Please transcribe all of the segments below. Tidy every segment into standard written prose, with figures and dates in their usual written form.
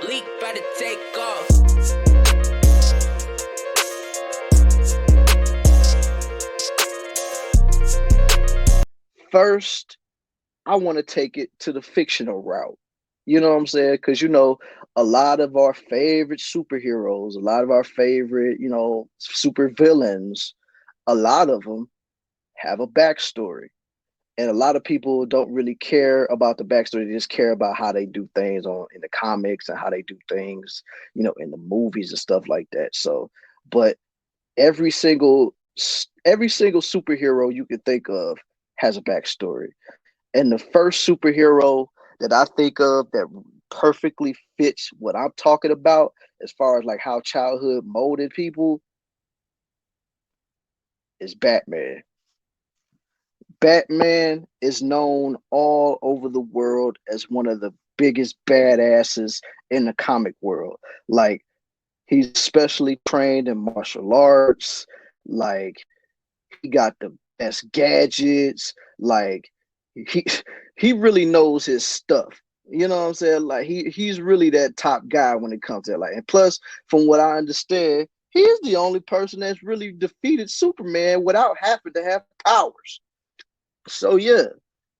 Leak by the take off. First, I want to take it to the fictional route. You know what I'm saying? Because, you know, a lot of our favorite superheroes, a lot of our favorite, super villains, a lot of them have a backstory. And a lot of people don't really care about the backstory. They just care about how they do things on in the comics and how they do things, in the movies and stuff like that. So, but every single every single superhero you can think of has a backstory. And the first superhero that I think of that perfectly fits what I'm talking about as far as like how childhood molded people is Batman. Batman is known all over the world as one of the biggest badasses in the comic world. Like, he's specially trained in martial arts. Like, he got the best gadgets. Like, he he really knows his stuff. You know what I'm saying? Like, he's really that top guy when it comes to that. Like, and plus, from what I understand, he is the only person that's really defeated Superman without having to have powers. So yeah,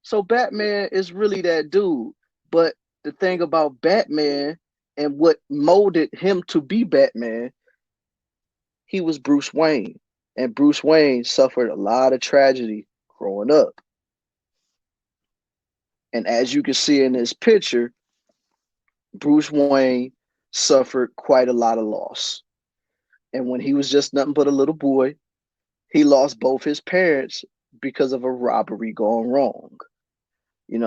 so Batman is really that dude. But the thing about Batman and what molded him to be Batman, he was Bruce Wayne. And Bruce Wayne suffered a lot of tragedy growing up. And as you can see in this picture, Bruce Wayne suffered quite a lot of loss. And when he was just nothing but a little boy, he lost both his parents because of a robbery gone wrong.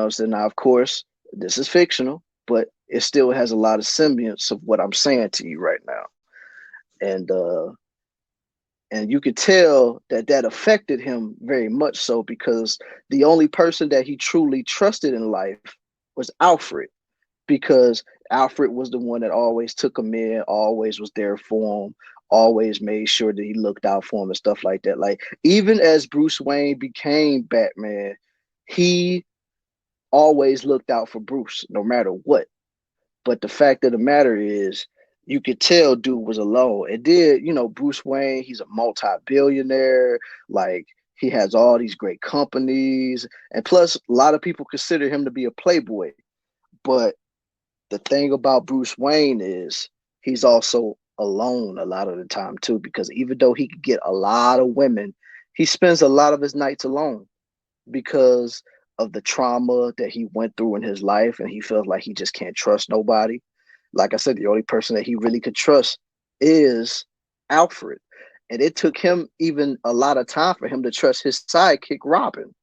So now, of course, this is fictional, but it still has a lot of semblance of what I'm saying to you right now. And you could tell that that affected him very much so because the only person that he truly trusted in life was Alfred, because Alfred was the one that always took him in, always was there for him, always made sure that he looked out for him and stuff like that. Like, even as Bruce Wayne became Batman, he always looked out for Bruce no matter what. But the fact of the matter is, you could tell dude was alone. It did, Bruce Wayne, he's a multi-billionaire. Like, he has all these great companies. And plus, a lot of people consider him to be a playboy. But the thing about Bruce Wayne is he's also alone a lot of the time too, because even though he could get a lot of women, he spends a lot of his nights alone because of the trauma that he went through in his life, and he feels like he just can't trust nobody. Like I said, the only person that he really could trust is Alfred. And it took him even a lot of time for him to trust his sidekick, Robin,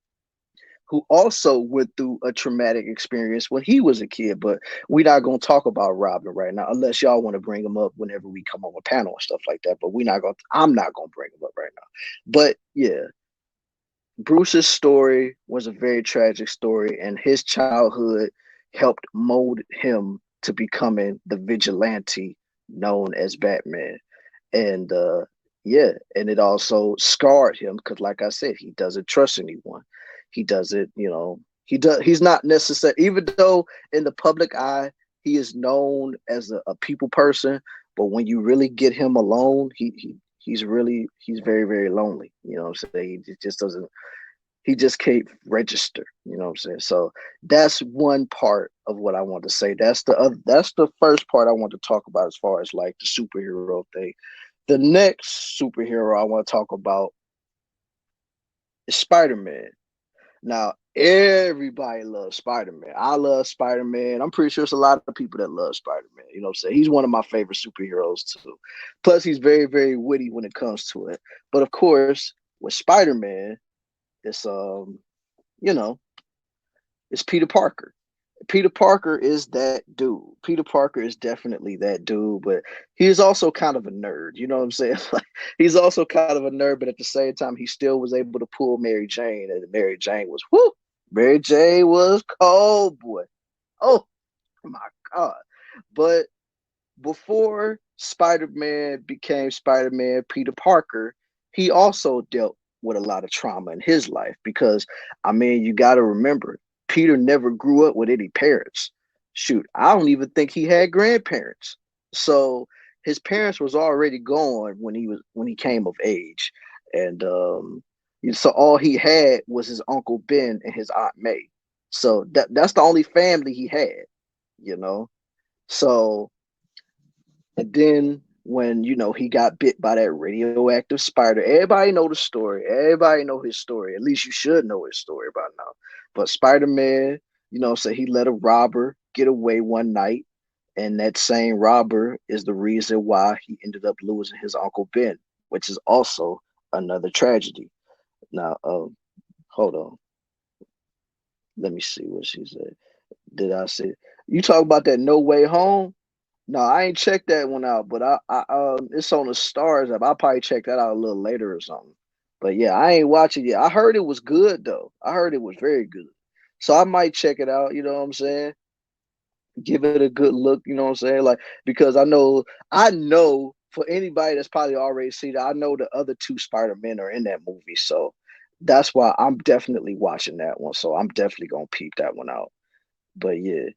who also went through a traumatic experience when he was a kid. But we're not going to talk about Robin right now, unless y'all want to bring him up whenever we come on a panel and stuff like that. But I'm not going to bring him up right now. But yeah, Bruce's story was a very tragic story, and his childhood helped mold him to becoming the vigilante known as Batman. And yeah, and it also scarred him because, like I said, he doesn't trust anyone. He doesn't, he's not necessary, even though in the public eye he is known as a people person. But when you really get him alone, he's very, very lonely. You know what I'm saying? He just doesn't, he just can't register. You know what I'm saying? So that's one part of what I want to say. That's the first part I want to talk about as far as like the superhero thing. The next superhero I want to talk about is Spider-Man. Now, everybody loves Spider-Man. I love Spider-Man. I'm pretty sure there's a lot of people that love Spider-Man. You know what I'm saying? He's one of my favorite superheroes too. Plus, he's very, very witty when it comes to it. But of course, with Spider-Man, it's you know, it's Peter Parker. Peter Parker is that dude. Peter Parker is definitely that dude, but he is also kind of a nerd. You know what I'm saying? Like, he's also kind of a nerd, but at the same time, he still was able to pull Mary Jane, and Mary Jane was whoo. Mary Jane was cold, boy. Oh my god! But before Spider-Man became Spider-Man, Peter Parker, he also dealt with a lot of trauma in his life because, I mean, you got to remember, Peter never grew up with any parents. shoot, I don't even think he had grandparents. So his parents was already gone when he came of age, and so all he had was his uncle Ben and his aunt May. So that's the only family he had, you know. So and then when he got bit by that radioactive spider, everybody know the story. Everybody know his story. At least you should know his story by now. But Spider Man, so he let a robber get away one night, and that same robber is the reason why he ended up losing his uncle Ben, which is also another tragedy. Now, hold on, let me see what she said. Did I say you talk about that No Way Home? No, I ain't checked that one out, but it's on the Stars app. I'll probably check that out a little later or something. But yeah, I ain't watching it yet. I heard it was good though. I heard it was very good. So I might check it out, you know what I'm saying? Give it a good look, you know what I'm saying? Like because I know for anybody that's probably already seen it, I know the other two Spider-Men are in that movie. So that's why I'm definitely watching that one. So I'm definitely gonna peep that one out. But yeah.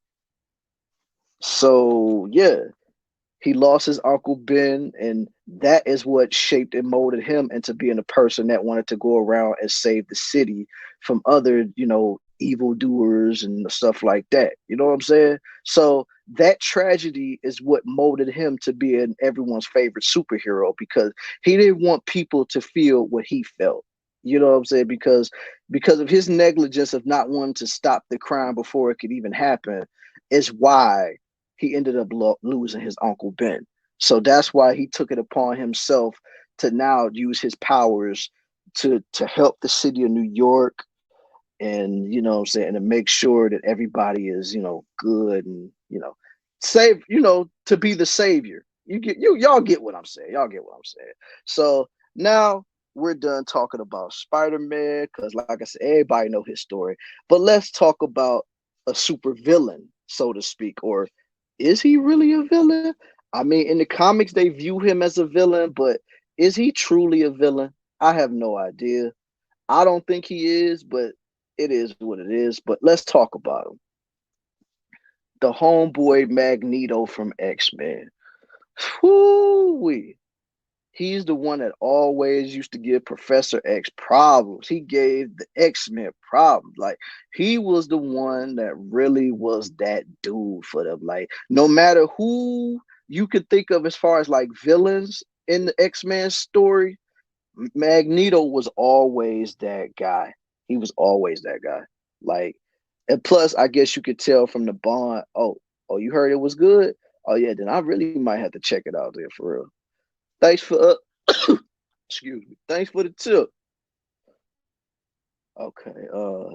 So yeah, he lost his uncle Ben, and that is what shaped and molded him into being a person that wanted to go around and save the city from other, evildoers and stuff like that. You know what I'm saying? So that tragedy is what molded him to being everyone's favorite superhero because he didn't want people to feel what he felt. You know what I'm saying? Because of his negligence of not wanting to stop the crime before it could even happen, is why he ended up losing his uncle Ben. So that's why he took it upon himself to now use his powers to help the city of New York and what I'm saying, to make sure that everybody is, good and, save, to be the savior. Y'all get what I'm saying. Y'all get what I'm saying. So now we're done talking about Spider-Man, because like I said, everybody know his story. But let's talk about a super villain, so to speak, or is he really a villain? I mean, in the comics they view him as a villain, but is he truly a villain? I have no idea. I don't think he is, but it is what it is. But let's talk about him. The homeboy Magneto from X-Men. Whoo-wee. He's the one that always used to give Professor X problems. He gave the X-Men problems. Like he was the one that really was that dude for them. Like no matter who you could think of as far as like villains in the X-Men story, Magneto was always that guy. He was always that guy. Like, and plus, I guess you could tell from the bond. Oh, you heard it was good. Oh yeah, then I really might have to check it out there for real. Thanks for excuse me. Thanks for the tip. Okay.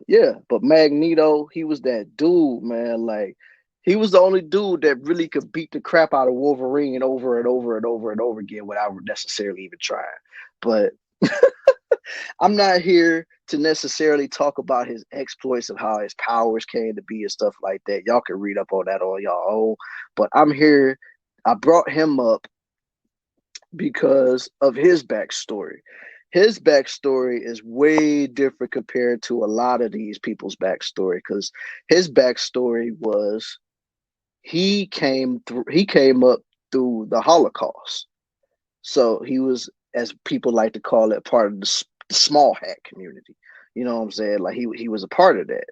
Yeah, but Magneto, he was that dude, man. Like, he was the only dude that really could beat the crap out of Wolverine over and over and over and over again without necessarily even trying. But I'm not here to necessarily talk about his exploits of how his powers came to be and stuff like that. Y'all can read up on that on y'all own. But I'm here. I brought him up because of his backstory. His backstory is way different compared to a lot of these people's backstory because his backstory was he came up through the Holocaust. So he was, as people like to call it, part of the small hat community. You know what I'm saying? Like he was a part of that,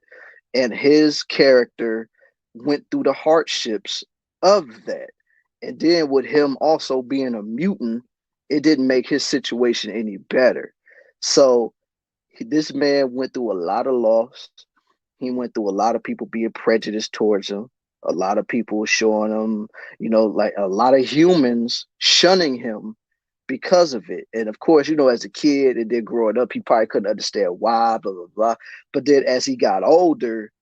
and his character went through the hardships of that. And then with him also being a mutant, it didn't make his situation any better. So this man went through a lot of loss. He went through a lot of people being prejudiced towards him, a lot of people showing him, like a lot of humans shunning him because of it. And of course, as a kid and then growing up, he probably couldn't understand why, blah, blah, blah. But then as he got older,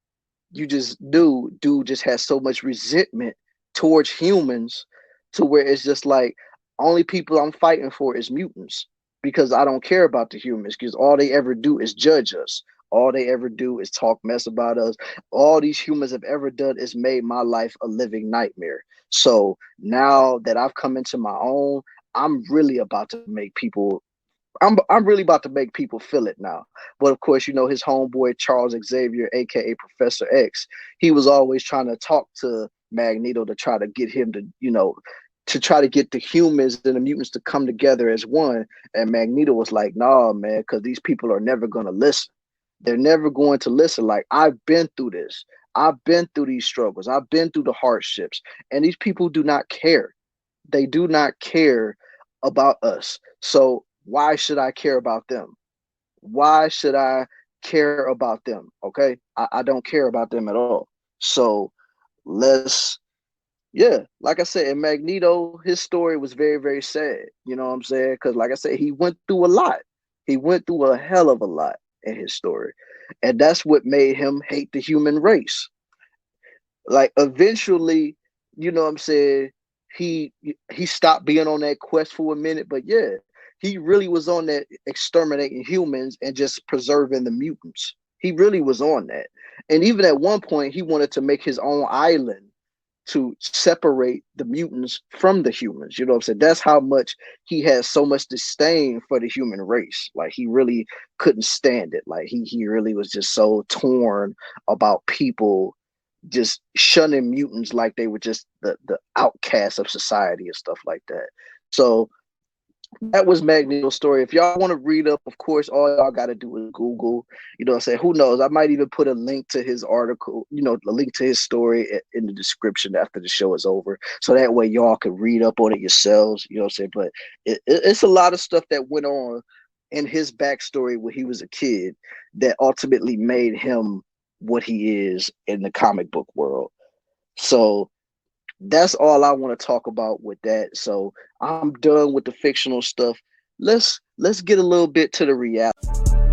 you just knew dude just has so much resentment towards humans to where it's just like only people I'm fighting for is mutants because I don't care about the humans because all they ever do is judge us. All they ever do is talk mess about us. All these humans have ever done is made my life a living nightmare. So now that I've come into my own, I'm really about to make people I'm really about to make people feel it now. But of course, his homeboy Charles Xavier, aka Professor X, he was always trying to talk to Magneto to try to get him to try to get the humans and the mutants to come together as one. And Magneto was like, "Nah, man, because these people are never gonna listen. They're never going to listen. Like, I've been through this. I've been through these struggles. I've been through the hardships, and these people do not care. They do not care about us. So why should I care about them? Why should I care about them? Okay. I don't care about them at all. So let's, yeah, like I said, in Magneto, his story was very, very sad. You know what I'm saying? Because, like I said, he went through a lot. He went through a hell of a lot in his story. And that's what made him hate the human race. Like, eventually, you know what I'm saying, he he stopped being on that quest for a minute, but yeah, he really was on that exterminating humans and just preserving the mutants. He really was on that. And even at one point he wanted to make his own island to separate the mutants from the humans. You know what I'm saying? That's how much he has so much disdain for the human race. Like, he really couldn't stand it. Like, he really was just so torn about people just shunning mutants like they were just the outcasts of society and stuff like that. So that was Magneto's story. If y'all want to read up, of course, all y'all got to do is Google. You know what I'm saying? Who knows? I might even put a link to his article, a link to his story in the description after the show is over. So that way y'all can read up on it yourselves. You know what I'm saying? But it's a lot of stuff that went on in his backstory when he was a kid that ultimately made him what he is in the comic book world. So that's all I want to talk about with that. So I'm done with the fictional stuff. Let's get a little bit to the reality.